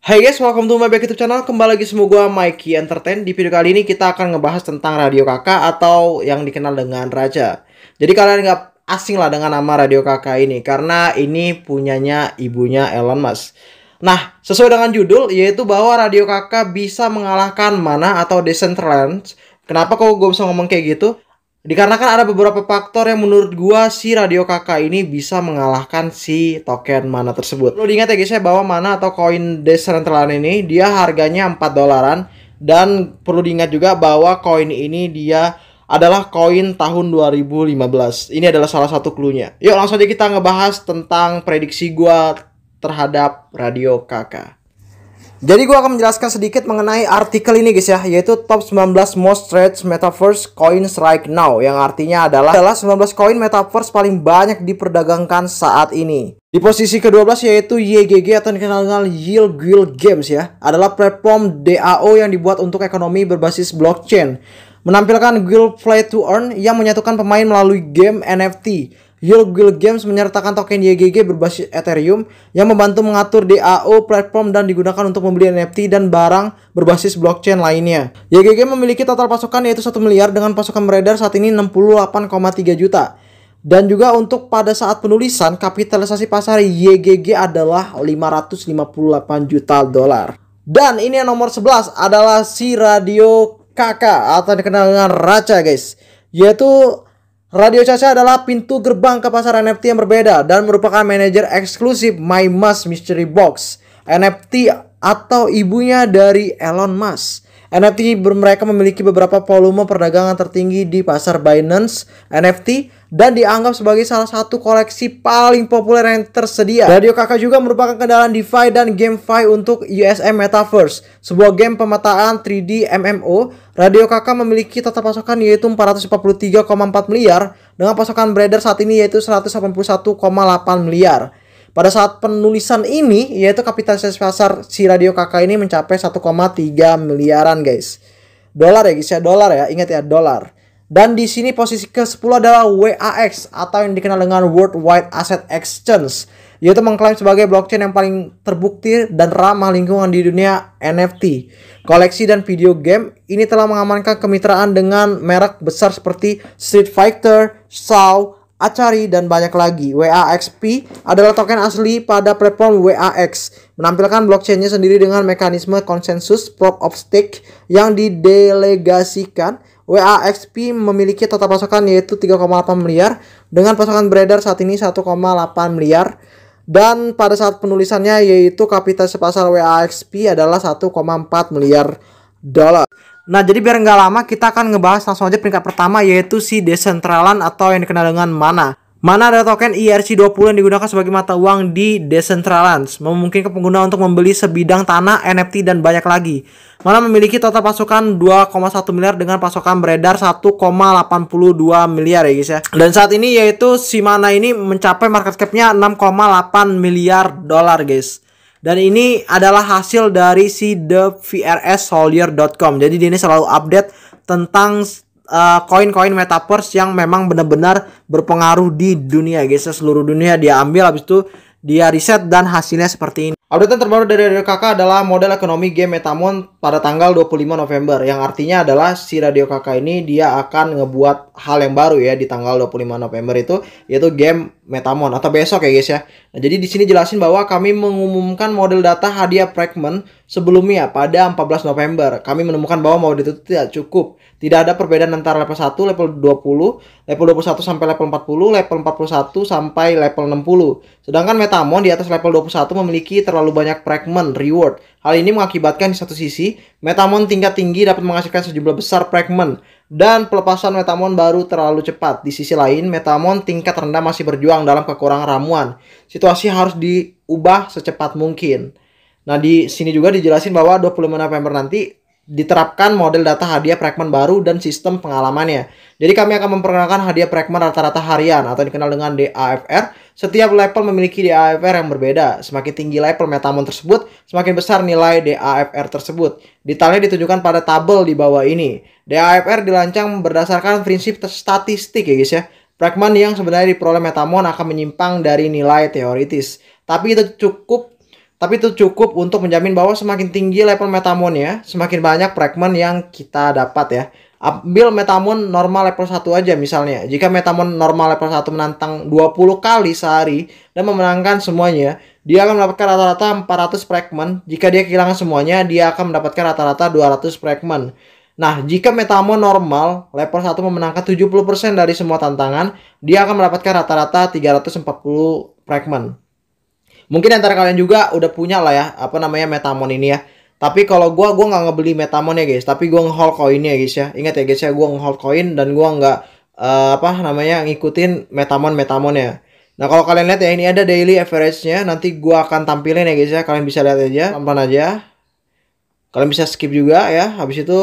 Hai guys, welcome to my back YouTube channel. Kembali lagi sama gue Mikey Entertain. Di video kali ini kita akan ngebahas tentang Radio Kakak atau yang dikenal dengan Raja. Jadi kalian nggak asing lah dengan nama Radio Kakak ini, karena ini punyanya ibunya Elon Musk. Nah, sesuai dengan judul, yaitu bahwa Radio Kakak bisa mengalahkan Mana atau Decentraland. Kenapa kok gue bisa ngomong kayak gitu? Dikarenakan ada beberapa faktor yang menurut gua si Radio Kakak ini bisa mengalahkan si token Mana tersebut. Perlu diingat ya guys ya, bahwa Mana atau koin Decentraland ini dia harganya 4 dolaran. Dan perlu diingat juga bahwa koin ini dia adalah koin tahun 2015. Ini adalah salah satu cluenya. Yuk langsung aja kita ngebahas tentang prediksi gua terhadap Radio Kakak. Jadi gue akan menjelaskan sedikit mengenai artikel ini guys ya, yaitu top 19 most traded metaverse coins right now, yang artinya adalah 19 koin metaverse paling banyak diperdagangkan saat ini. Di posisi ke-12 yaitu YGG atau dikenal dengan Yield Guild Games ya, adalah platform DAO yang dibuat untuk ekonomi berbasis blockchain, menampilkan Guild Play to Earn yang menyatukan pemain melalui game NFT. Yield Guild Games menyertakan token YGG berbasis Ethereum yang membantu mengatur DAO platform dan digunakan untuk membeli NFT dan barang berbasis blockchain lainnya. YGG memiliki total pasukan yaitu 1 miliar dengan pasukan beredar saat ini 68,3 juta. Dan juga untuk pada saat penulisan, kapitalisasi pasar YGG adalah 558 juta dolar. Dan ini yang nomor 11 adalah si Radio Kakak atau dikenal dengan Raja guys. Yaitu Radio Caca adalah pintu gerbang ke pasar NFT yang berbeda dan merupakan manajer eksklusif MyMask Mystery Box NFT atau ibunya dari Elon Musk. NFT mereka memiliki beberapa volume perdagangan tertinggi di pasar Binance NFT dan dianggap sebagai salah satu koleksi paling populer yang tersedia. Radio Kakak juga merupakan kendaraan DeFi dan GameFi untuk USM Metaverse, sebuah game pemetaan 3D MMO. Radio Kakak memiliki total pasokan yaitu 443,4 miliar dengan pasokan beredar saat ini yaitu 181,8 miliar. Pada saat penulisan ini, yaitu kapitalisasi pasar si Radio Kakak ini mencapai 1,3 miliaran guys. Dolar ya guys ya, dolar ya, ingat ya, dolar. Dan di sini posisi ke-10 adalah WAX atau yang dikenal dengan World Wide Asset Exchange, yaitu mengklaim sebagai blockchain yang paling terbukti dan ramah lingkungan di dunia NFT, koleksi dan video game. Ini telah mengamankan kemitraan dengan merek besar seperti Street Fighter, Shaw, Acari, dan banyak lagi. WAXP adalah token asli pada platform WAX, menampilkan blockchainnya sendiri dengan mekanisme konsensus proof of stake yang didelegasikan. WAXP memiliki total pasokan yaitu 3,8 miliar dengan pasokan beredar saat ini 1,8 miliar. Dan pada saat penulisannya yaitu kapitalisasi pasar WAXP adalah 1,4 miliar dolar. Nah, jadi biar nggak lama kita akan ngebahas langsung aja peringkat pertama yaitu si Decentraland atau yang dikenal dengan Mana. Mana adalah token ERC20 yang digunakan sebagai mata uang di Decentraland, memungkinkan pengguna untuk membeli sebidang tanah, NFT, dan banyak lagi. Mana memiliki total pasukan 2,1 miliar dengan pasokan beredar 1,82 miliar ya guys ya. Dan saat ini yaitu si Mana ini mencapai market cap-nya 6,8 miliar dolar guys. Dan ini adalah hasil dari si TheVRSSoldier.com. Jadi dia ini selalu update tentang koin-koin metaverse yang memang benar-benar berpengaruh di dunia guys. Seluruh dunia dia ambil, habis itu dia riset dan hasilnya seperti ini. Update terbaru dari Radio Kakak adalah model ekonomi game Metamon pada tanggal 25 November. Yang artinya adalah si Radio Kakak ini dia akan ngebuat hal yang baru ya di tanggal 25 November itu, yaitu game Metamon atau besok ya guys ya. Nah, jadi di sini jelasin bahwa kami mengumumkan model data hadiah fragment sebelumnya pada 14 November. Kami menemukan bahwa model itu tidak cukup. Tidak ada perbedaan antara level 1, level 20, level 21 sampai level 40, level 41 sampai level 60. Sedangkan Metamon di atas level 21 memiliki terlalu banyak fragment reward. Hal ini mengakibatkan di satu sisi, Metamon tingkat tinggi dapat menghasilkan sejumlah besar fragment dan pelepasan Metamon baru terlalu cepat. Di sisi lain, Metamon tingkat rendah masih berjuang dalam kekurangan ramuan. Situasi harus diubah secepat mungkin. Nah, di sini juga dijelasin bahwa 25 November nanti diterapkan model data hadiah fragment baru dan sistem pengalamannya. Jadi kami akan memperkenalkan hadiah fragment rata-rata harian atau dikenal dengan DAFR. Setiap level memiliki DAFR yang berbeda. Semakin tinggi level Metamon tersebut, semakin besar nilai DAFR tersebut. Detailnya ditunjukkan pada tabel di bawah ini. DAFR dirancang berdasarkan prinsip statistik ya guys ya. Fragment yang sebenarnya diperoleh Metamon akan menyimpang dari nilai teoritis. Tapi itu cukup Tapi itu cukup untuk menjamin bahwa semakin tinggi level metamonnya, semakin banyak fragment yang kita dapat ya. Ambil metamon normal level 1 aja misalnya. Jika metamon normal level 1 menantang 20 kali sehari dan memenangkan semuanya, dia akan mendapatkan rata-rata 400 fragment. Jika dia kehilangan semuanya, dia akan mendapatkan rata-rata 200 fragment. Nah, jika metamon normal level 1 memenangkan 70% dari semua tantangan, dia akan mendapatkan rata-rata 340 fragment. Mungkin antara kalian juga udah punya lah ya, apa namanya, metamon ini ya. Tapi kalau gua nggak ngebeli metamon ya guys, tapi gua nge-hold koinnya guys ya. Ingat ya guys ya, gua nge-hold koin dan gua nggak apa namanya, ngikutin metamonnya. Nah, kalau kalian lihat ya, ini ada daily average-nya. Nanti gua akan tampilin ya guys ya. Kalian bisa lihat aja, pelan aja. Kalian bisa skip juga ya. Habis itu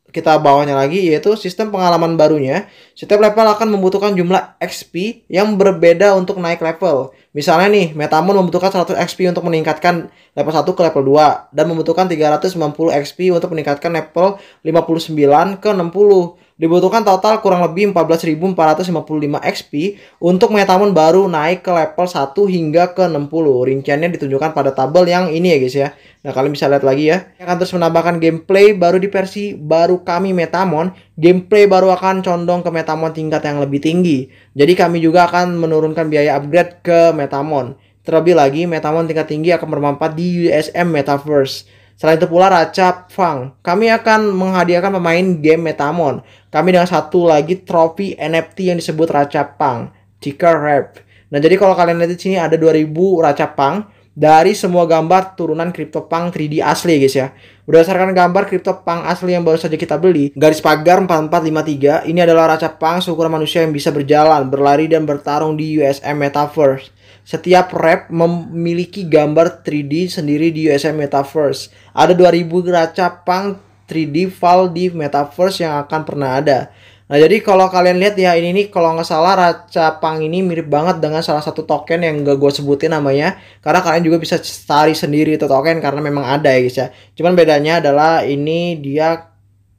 kita bawahnya lagi, yaitu sistem pengalaman barunya. Setiap level akan membutuhkan jumlah XP yang berbeda untuk naik level. Misalnya nih, Metamon membutuhkan 100 XP untuk meningkatkan level 1 ke level 2 dan membutuhkan 390 XP untuk meningkatkan level 59 ke 60. Dibutuhkan total kurang lebih 14.455 XP untuk Metamon baru naik ke level 1 hingga ke 60. Rinciannya ditunjukkan pada tabel yang ini ya guys ya. Nah, kalian bisa lihat lagi ya. Akan terus menambahkan gameplay baru di versi baru kami Metamon. Gameplay baru akan condong ke Metamon tingkat yang lebih tinggi. Jadi kami juga akan menurunkan biaya upgrade ke Metamon. Terlebih lagi, Metamon tingkat tinggi akan bermanfaat di USM Metaverse. Selain itu pula Raca Fang, kami akan menghadiahkan pemain game Metamon. Kami dengan satu lagi trofi NFT yang disebut Raca Pang, Ticker Rap. Nah, jadi kalau kalian lihat di sini ada 2000 Raca Pang dari semua gambar turunan CryptoPunk 3D asli guys ya. Berdasarkan gambar CryptoPunk asli yang baru saja kita beli, garis pagar 4453, ini adalah Raca Pang seukuran manusia yang bisa berjalan, berlari dan bertarung di USM Metaverse. Setiap rap memiliki gambar 3D sendiri di USM Metaverse. Ada 2000 Raca Pang 3D file di Metaverse yang akan pernah ada. Nah, jadi kalau kalian lihat ya, ini nih kalau nggak salah Raca Pang ini mirip banget dengan salah satu token yang gak gue sebutin namanya. Karena kalian juga bisa cari sendiri itu token karena memang ada ya guys ya. Cuman bedanya adalah ini dia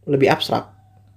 lebih abstrak.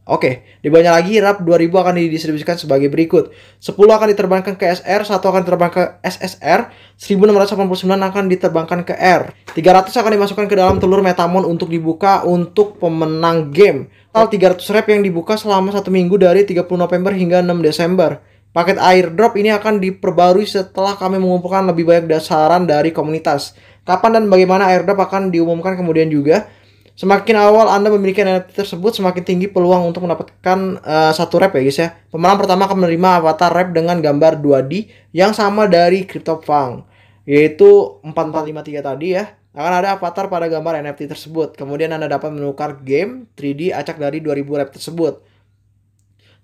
Oke, di bawahnya lagi RAP 2000 akan didistribusikan sebagai berikut. 10 akan diterbangkan ke SR, 1 akan diterbang ke SSR, 1689 akan diterbangkan ke R. 300 akan dimasukkan ke dalam telur Metamon untuk dibuka untuk pemenang game. Total 300 rep yang dibuka selama 1 minggu dari 30 November hingga 6 Desember. Paket airdrop ini akan diperbarui setelah kami mengumpulkan lebih banyak dasaran dari komunitas. Kapan dan bagaimana airdrop akan diumumkan kemudian juga. Semakin awal Anda memiliki NFT tersebut, semakin tinggi peluang untuk mendapatkan satu rep ya guys ya. Pemenang pertama akan menerima avatar rep dengan gambar 2D yang sama dari CryptoPunk, yaitu 4453 tadi ya. Akan ada avatar pada gambar NFT tersebut. Kemudian Anda dapat menukar game 3D acak dari 2000 rep tersebut.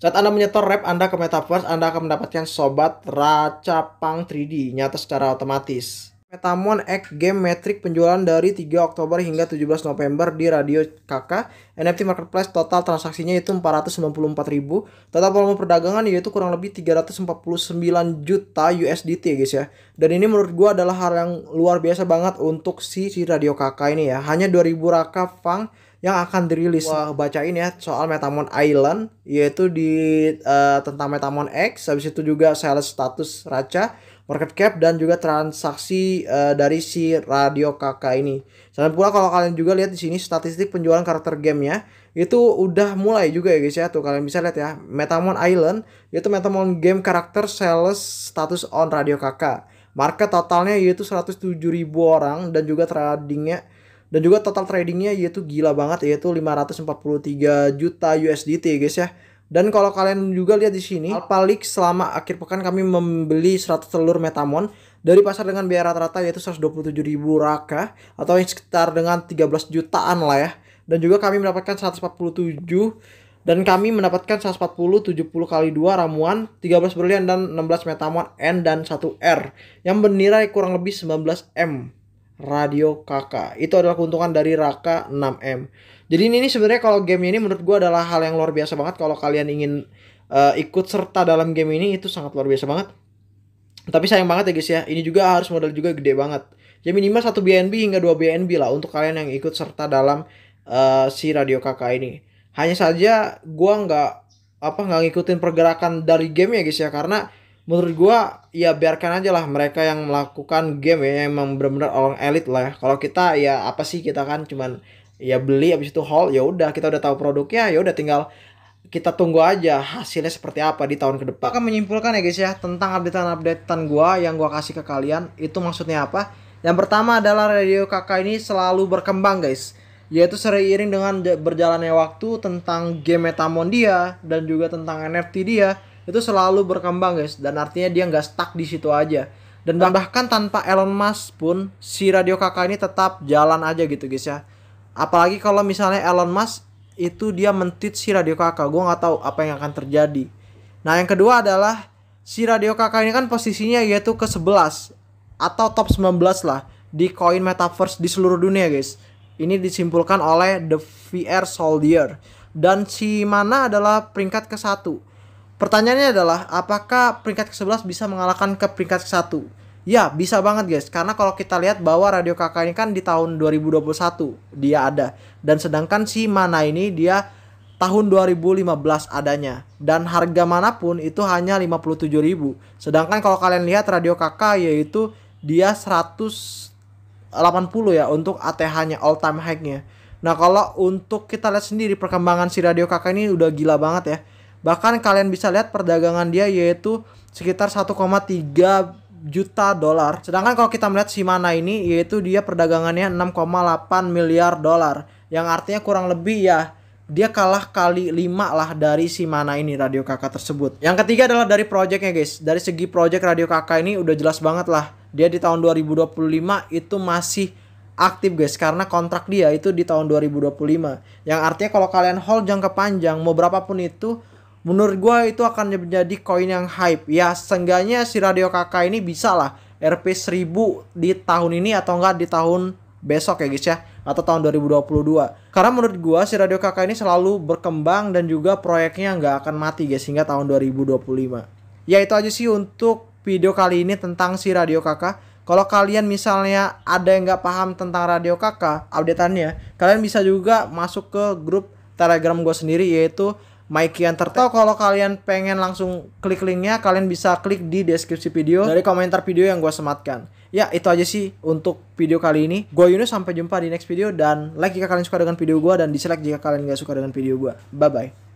Saat Anda menyetor rep Anda ke Metaverse, Anda akan mendapatkan sobat Raca Pang 3D nyata secara otomatis. Metamon X Game Metric penjualan dari 3 Oktober hingga 17 November di Radio KK. NFT Marketplace total transaksinya itu 494.000. Total volume perdagangan yaitu kurang lebih 349 juta USDT guys ya. Dan ini menurut gua adalah hal yang luar biasa banget untuk si Radio KK ini ya. Hanya 2000 Raca Fang yang akan dirilis. Wah, bacain ya soal Metamon Island, yaitu di tentang Metamon X. Habis itu juga sales status Raca, market cap, dan juga transaksi dari si Radio KK ini. Selain pula kalau kalian juga lihat di sini statistik penjualan karakter gamenya itu udah mulai juga ya guys ya. Tuh kalian bisa lihat ya, Metamon Island yaitu Metamon game karakter sales status on Radio KK. Market totalnya yaitu 107.000 orang dan juga total tradingnya yaitu gila banget, yaitu 543 juta USDT guys ya. Dan kalau kalian juga lihat di sini, Alpalik selama akhir pekan kami membeli 100 telur Metamon dari pasar dengan biaya rata-rata yaitu 127.000 Raka atau sekitar dengan 13 jutaan lah ya. Dan juga kami mendapatkan 147 dan kami mendapatkan 140 70 kali 2 ramuan, 13 berlian dan 16 Metamon N dan 1 R yang bernilai kurang lebih 19 M. Radio KK itu adalah keuntungan dari Raka 6M. Jadi ini sebenarnya kalau game ini menurut gue adalah hal yang luar biasa banget. Kalau kalian ingin ikut serta dalam game ini itu sangat luar biasa banget. Tapi sayang banget ya guys ya, ini juga harus modal juga gede banget. Ya minimal 1 BNB hingga 2 BNB lah untuk kalian yang ikut serta dalam si Radio KK ini. Hanya saja gue nggak ngikutin pergerakan dari game ya guys ya, karena menurut gua ya biarkan aja lah mereka yang melakukan game ya, yang emang benar-benar orang elit lah ya. Kalau kita ya apa sih, kita kan cuman ya beli habis itu haul, ya udah kita udah tahu produknya, ya udah tinggal kita tunggu aja hasilnya seperti apa di tahun ke depan. Akan menyimpulkan ya guys ya tentang updatean gua yang gua kasih ke kalian itu maksudnya apa? Yang pertama adalah Radio Kakak ini selalu berkembang guys, yaitu seiring dengan berjalannya waktu, tentang game Metamon dia dan juga tentang NFT dia itu selalu berkembang guys, dan artinya dia nggak stuck di situ aja. Dan bahkan tanpa Elon Musk pun si Radio Kakak ini tetap jalan aja gitu guys ya. Apalagi kalau misalnya Elon Musk itu dia mentit si Radio Kakak, gue nggak tahu apa yang akan terjadi. Nah yang kedua adalah si Radio Kakak ini kan posisinya yaitu ke 11 atau top 19 lah di koin metaverse di seluruh dunia guys. Ini disimpulkan oleh The VR Soldier, dan si Mana adalah peringkat ke-1. Pertanyaannya adalah apakah peringkat ke-11 bisa mengalahkan ke peringkat ke-1? Ya bisa banget guys, karena kalau kita lihat bahwa Radio Kakak ini kan di tahun 2021 dia ada, dan sedangkan si Mana ini dia tahun 2015 adanya, dan harga manapun itu hanya 57.000. Sedangkan kalau kalian lihat Radio Kakak yaitu dia 180 ya untuk ATH-nya, all time high-nya. Nah kalau untuk kita lihat sendiri perkembangan si Radio Kakak ini udah gila banget ya. Bahkan kalian bisa lihat perdagangan dia yaitu sekitar 1,3 juta dolar. Sedangkan kalau kita melihat si Mana ini yaitu dia perdagangannya 6,8 miliar dolar. Yang artinya kurang lebih ya dia kalah kali 5 lah dari si Mana ini, Radio Kakak tersebut. Yang ketiga adalah dari projectnya guys. Dari segi project Radio Kakak ini udah jelas banget lah. Dia di tahun 2025 itu masih aktif guys, karena kontrak dia itu di tahun 2025. Yang artinya kalau kalian hold jangka panjang mau berapapun itu, menurut gue itu akan menjadi koin yang hype. Ya seenggaknya si Radio Kakak ini bisa lah RP 1000 di tahun ini atau enggak di tahun besok ya guys ya, atau tahun 2022. Karena menurut gua si Radio Kakak ini selalu berkembang dan juga proyeknya nggak akan mati guys hingga tahun 2025. Ya itu aja sih untuk video kali ini tentang si Radio Kakak. Kalau kalian misalnya ada yang nggak paham tentang Radio Kakak updateannya, kalian bisa juga masuk ke grup Telegram gua sendiri yaitu Mikey Entertain. Atau kalau kalian pengen langsung klik linknya, kalian bisa klik di deskripsi video dari komentar video yang gue sematkan. Ya itu aja sih untuk video kali ini. Gue Yunus, sampai jumpa di next video. Dan like jika kalian suka dengan video gue, dan dislike jika kalian gak suka dengan video gue. Bye bye.